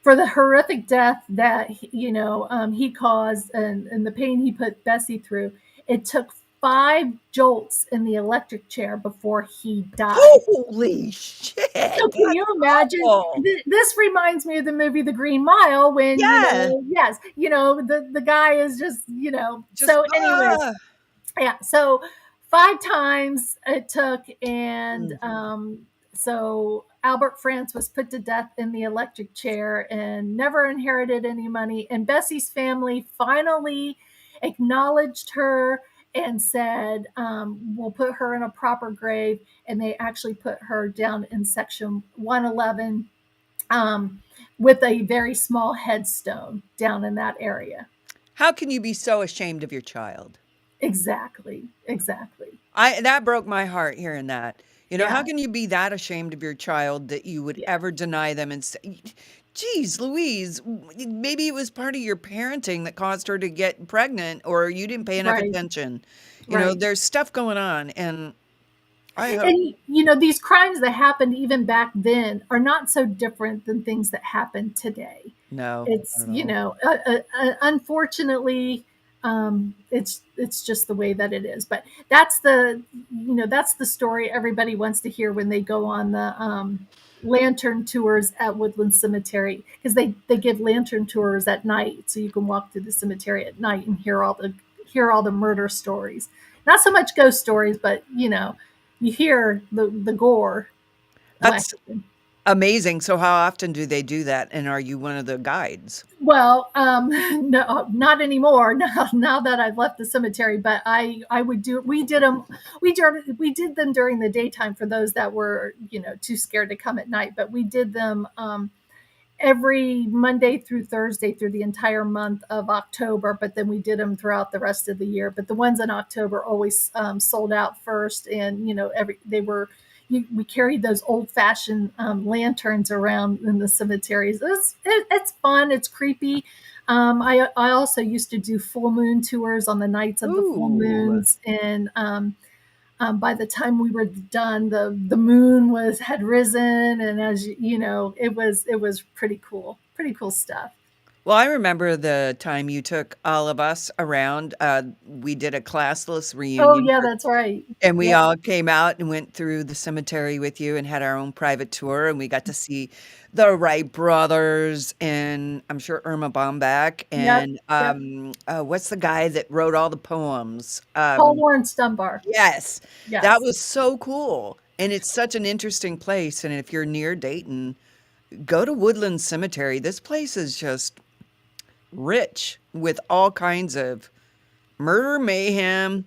for the horrific death that he caused, and the pain he put Bessie through, it took 5 jolts in the electric chair before he died. Holy shit. So can That's you imagine? awful. This reminds me of the movie The Green Mile, when Yeah. yes, the guy is just Just, so anyways, yeah, so 5 times it took, and mm. so Albert France was put to death in the electric chair and never inherited any money. And Bessie's family finally acknowledged her and said, we'll put her in a proper grave. And they actually put her down in section 111, with a very small headstone down in that area. How can you be so ashamed of your child? Exactly, exactly. That broke my heart hearing that. How Yeah, can you be that ashamed of your child that you would yeah, ever deny them and say, "Geez, Louise, maybe it was part of your parenting that caused her to get pregnant, or you didn't pay enough right, attention." right. There's stuff going on, and I hope And these crimes that happened even back then are not so different than things that happen today. no, It's not at all. unfortunately, it's just the way that it is. But that's the story everybody wants to hear when they go on the lantern tours at Woodland Cemetery, because they give lantern tours at night, so you can walk through the cemetery at night and hear all the murder stories. Not so much ghost stories, but you hear the gore That's collection. amazing. So how often do they do that, and are you one of the guides? Well, no, not anymore. Now that I've left the cemetery, but I would do. We did them during the daytime for those that were too scared to come at night. But we did them every Monday through Thursday through the entire month of October, but then we did them throughout the rest of the year. But the ones in October always sold out first, and we carried those old fashioned lanterns around in the cemeteries. It's fun. It's creepy. I also used to do full moon tours on the nights of the full Ooh. moons, and by the time we were done, the moon had risen, and as it was pretty cool stuff. Well, I remember the time you took all of us around, we did a classless Oh reunion yeah, for that's right. and we Yep, all came out and went through the cemetery with you and had our own private tour, and we got to see the Wright brothers, and I'm sure Irma Bombeck, yep, and, yep. what's the guy that wrote all the poems? Paul Lawrence Dunbar. Yes, that Yes. was so cool, and it's such an interesting place, and if you're near Dayton, go to Woodland Cemetery. This place is just rich with all kinds of murder, mayhem,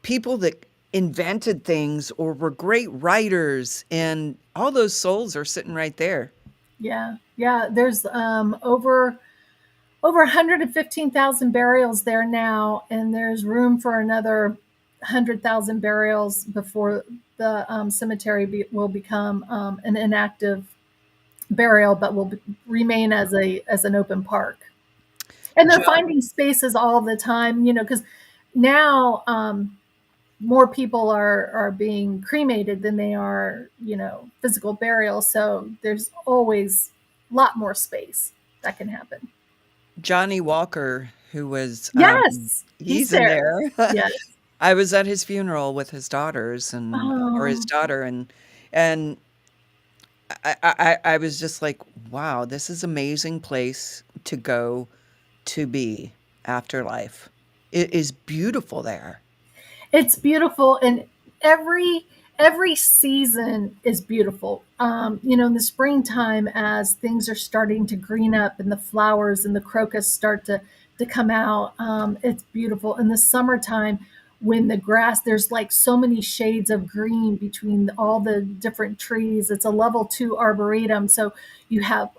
people that invented things or were great writers, and all those souls are sitting right there. Yeah, yeah. There's over 115,000 burials there now, and there's room for another 100,000 burials before the cemetery will become an inactive burial, but will remain as an open park. And they're John, finding spaces all the time, because now more people are being cremated than they are, physical burial. So there's always a lot more space that can happen. Johnny Walker, who was, Yes, he's he's in there. there. Yes. I was at his funeral with his daughters or his Oh, daughter, and I was just like, wow, this is amazing place to go to be after life. It is beautiful there. it's beautiful, and every every season is beautiful. In the springtime, as things are starting to green up and the flowers and the crocus start to come out, it's beautiful. In the summertime, when the grass, there's like so many shades of green between all the different trees. It's a level 2 arboretum, so you have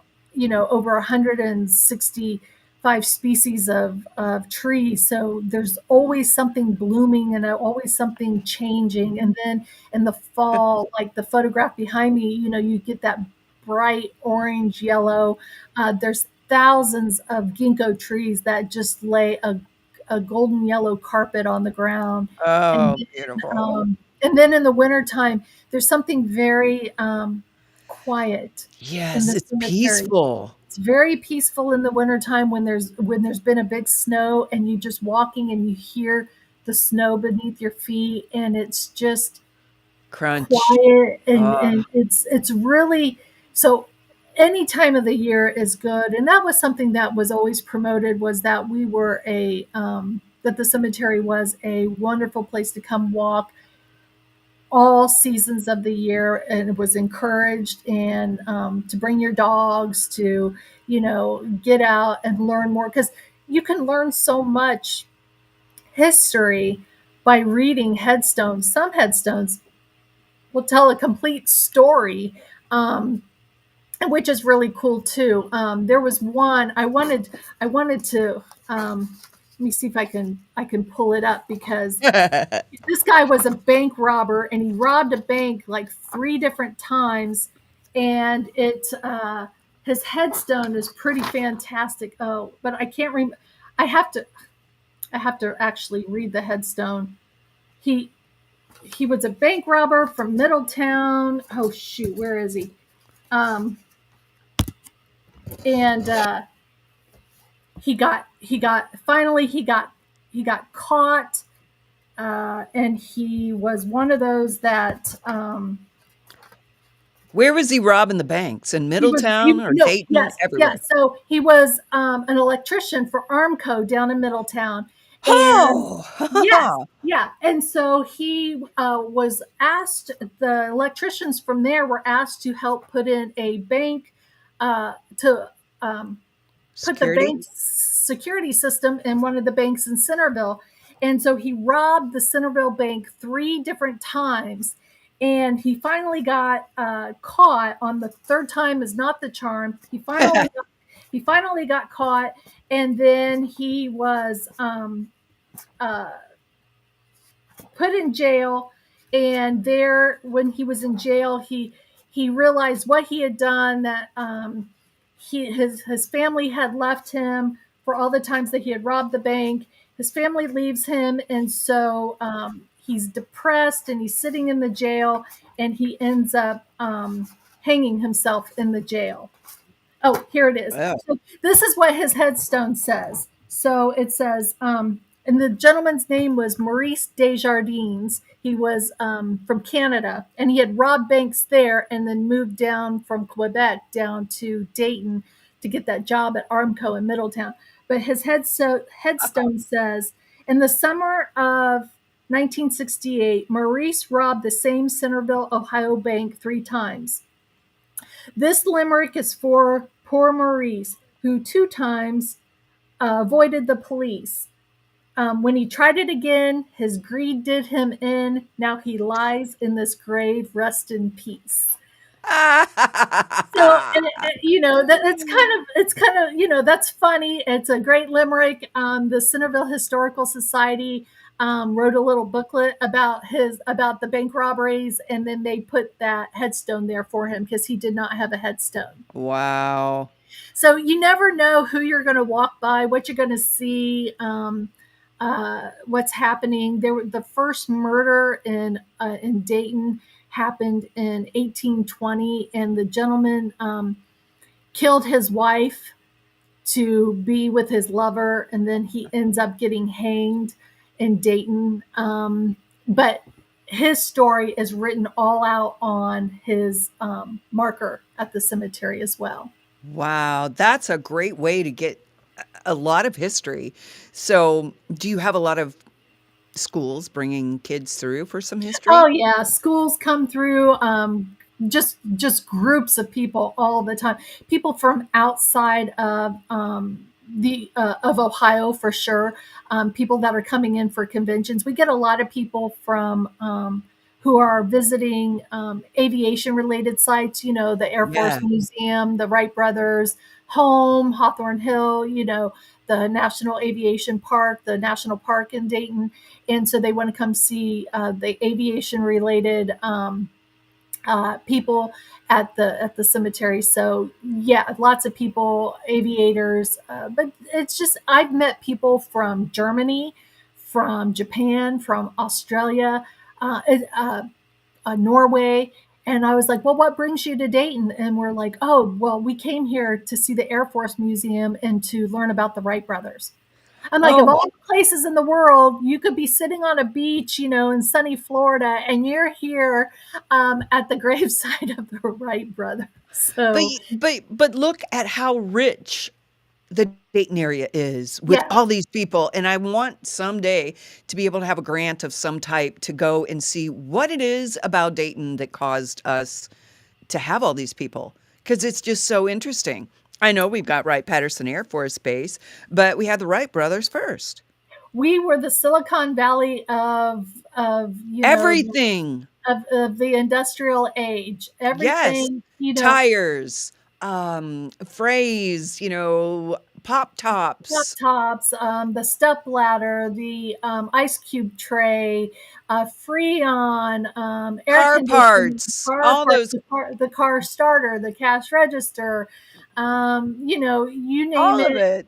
over 165 species of trees. So there's always something blooming and always something changing. And then in the fall, like the photograph behind me, you get that bright orange yellow. There's thousands of ginkgo trees that just lay a golden yellow carpet on the ground. And Oh, then, beautiful. in the wintertime, there's something very quiet in Yes, the it's cemetery. peaceful. It's very peaceful in the wintertime when there's been a big snow and you just walking and you hear the snow beneath your feet, and it's just Crunch. quiet, and Ah, it's really so any time of the year is good. And that was something that was always promoted, was that we were a that the cemetery was a wonderful place to come walk all seasons of the year, and it was encouraged, and to bring your dogs to get out and learn more, because you can learn so much history by reading headstones. Some headstones will tell a complete story, um, which is really cool too. There was one I wanted to let me see if I can pull it up, because this guy was a bank robber, and he robbed a bank like 3 different times. And his headstone is pretty fantastic. Oh, but I can't remember. I have to I have to actually read the headstone. He he was a bank robber from Middletown. Oh shoot, where is he? Um, and he got caught, and he was one of those that where was he robbing the banks? In he was he Middletown or no Dayton? yes, Everywhere. yes. So he was an electrician for Armco down in Middletown, and yes, Oh, yeah. And so he was asked. The electricians from there were asked to help put in a bank, to um, put the security? bank's security system in one of the banks in Centerville. And so he robbed the Centerville bank 3 different times. And he finally got caught. On the third time is not the charm. He finally got caught, and then he was uh, put in jail. And there, when he was in jail, he realized what he had done, that his family had left him for all the times that he had robbed the bank. His family leaves him, and so he's depressed, and he's sitting in the jail, and he ends up hanging himself in the jail. Oh, here it is. Well, So this is what his headstone says. So it says, and the gentleman's name was Maurice Desjardins. He was from Canada, and he had robbed banks there, and then moved down from Quebec down to Dayton to get that job at Armco in Middletown. But his headstone says, in the summer of 1968, Maurice robbed the same Centerville, Ohio bank 3 times. This limerick is for poor Maurice, who 2 times avoided the police. When he tried it again, his greed did him in. Now he lies in this grave. Rest in peace. So, that it's kind of, that's funny. It's a great limerick. The Centerville Historical Society wrote a little booklet about the bank robberies, and then they put that headstone there for him because he did not have a headstone. Wow. So you never know who you're going to walk by, what you're going to see, what's happening. The first murder in Dayton happened in 1820, and the gentleman killed his wife to be with his lover, and then he ends up getting hanged in Dayton. But his story is written all out on his marker at the cemetery as well. Wow, that's a great way to get a lot of history. So, do you have a lot of schools bringing kids through for some Oh history? yeah, schools come through. Just groups of people all the time. People from outside of the of Ohio for sure. People that are coming in for conventions. We get a lot of people from who are visiting aviation related sites. You know, the Air Force Yeah. Museum, the Wright brothers home, Hawthorne Hill. You know, the National Aviation Park, the National Park in Dayton, and so they want to come see the aviation related people at the cemetery. So yeah, lots of people, aviators, but it's just I've met people from Germany, from Japan, from Australia, uh, uh, Norway. And I was like, well, what brings you to Dayton? And we're like, oh, well, we came here to see the Air Force Museum and to learn about the Wright brothers. I'm like, of Oh, all the places in the world, you could be sitting on a beach, you know, in sunny Florida, and you're here at the gravesite of the Wright brothers. but So, but look at how rich the Dayton area is with yes, all these people, and I want someday to be able to have a grant of some type to go and see what it is about Dayton that caused us to have all these people, because it's just so interesting. I know we've got Wright-Patterson Air Force Base, but we had the Wright brothers first. we were the Silicon Valley of you know Everything. of the industrial age. Yes. Everything, you know, Tires, phrase, pop Pop tops, tops, the step ladder, the ice cube tray, Freon, air car conditioning, parts, car all parts, those, the car starter, the cash register, you know, you name all of it. it.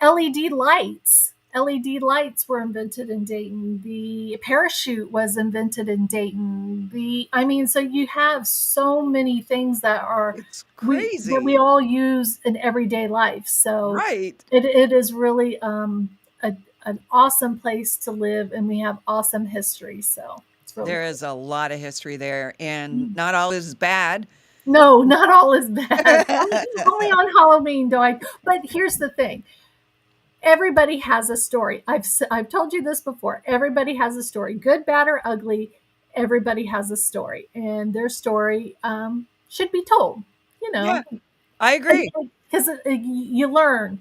LED lights. LED lights were invented in Dayton. The parachute was invented in Dayton. I mean, so you have so many things It's that we crazy. all use in everyday life. So Right. it is really an awesome place to live, and we have awesome history. So it's really There cool. is a lot of history there, and not all is bad. No, not all is bad. Only on Halloween do I. But here's the thing: everybody has a story. I've told you this before. Everybody has a story, good, bad, or ugly. Everybody has a story, and their story should be told. You Yeah, know, I agree. because you learn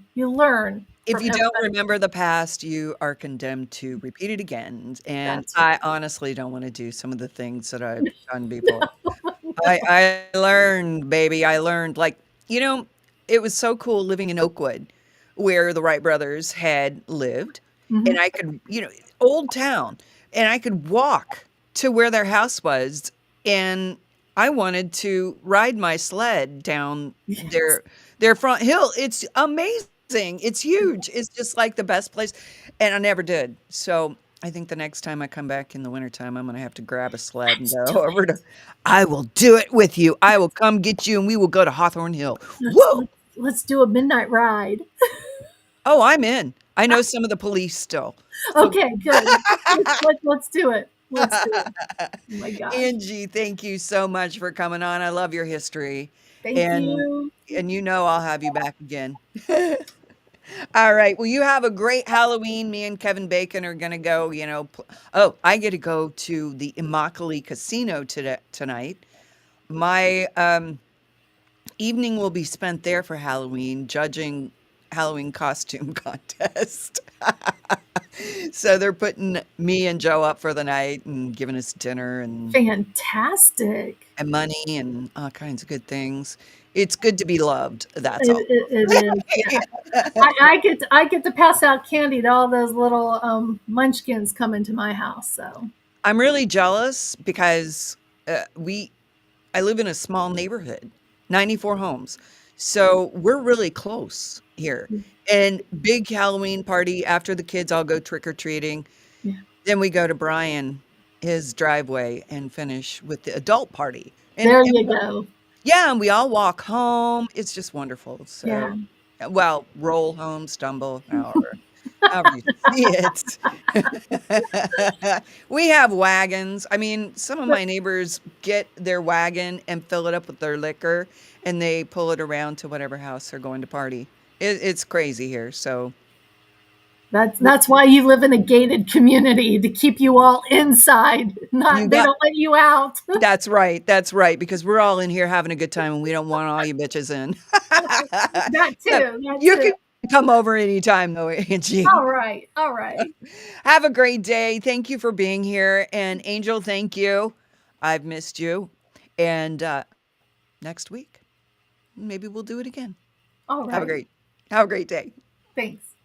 If from you don't everybody. remember the past, you are condemned to repeat it again, and That's I right. honestly don't wanna do some of the things that I've done before. I learned, baby, I learned, like, you know, it was so cool living in Oakwood, where the Wright brothers had lived, Hmm. and I could, old town, and I could walk to where their house was, and I wanted to ride my sled down Yes. their front hill. It's amazing. It's huge. It's just like the best place, and I never did. So, I think the next time I come back in the wintertime, I'm gonna have to grab a sled and Let's do go over to it. I will do it with you. I will come get you, and we will go to Hawthorne Hill. Let's Woo! let's, let's do a midnight ride. Oh, I'm in. I know some of the police still. So Okay, good. Let's do it. Let's do it. Oh my gosh. Angie, thank you so much for coming on. I love your history, Thank and you. I'll have you back again. All right. Well, you have a great Halloween. Me and Kevin Bacon are gonna go, oh, I get to go to the Immokalee Casino tonight. My, evening will be spent there for Halloween, judging Halloween costume contest. So they're putting me and Joe up for the night and giving us dinner and Fantastic. money and all kinds of good things. It's good to be loved, that's all. It is, yeah. I get to pass out candy to all those little munchkins coming to my house. So I'm really jealous because, we I live in a small neighborhood, 94 homes. So we're really close here. And big Halloween party after the kids all go trick or treating. yeah, Then we go to Brian, his driveway, and finish with the adult party. there you go. Yeah, and we all walk home. It's just wonderful. Yeah, So, well, roll home, stumble, however you see it. We have wagons. I mean, some of my neighbors get their wagon and fill it up with their liquor, and they pull it around to whatever house they're going to party. It's crazy here. So that's why you live in a gated community to keep you all inside. you Not they got don't let you out. that's right. That's right. Because we're all in here having a good time, and we don't want all you bitches in. That So too. That you too. can come over anytime, though, Angie. All right. All right. Have a great day. Thank you for being here. And Angel, thank you. I've missed you. And next week, maybe we'll do it again. All Have a right. great have a great day. Thanks.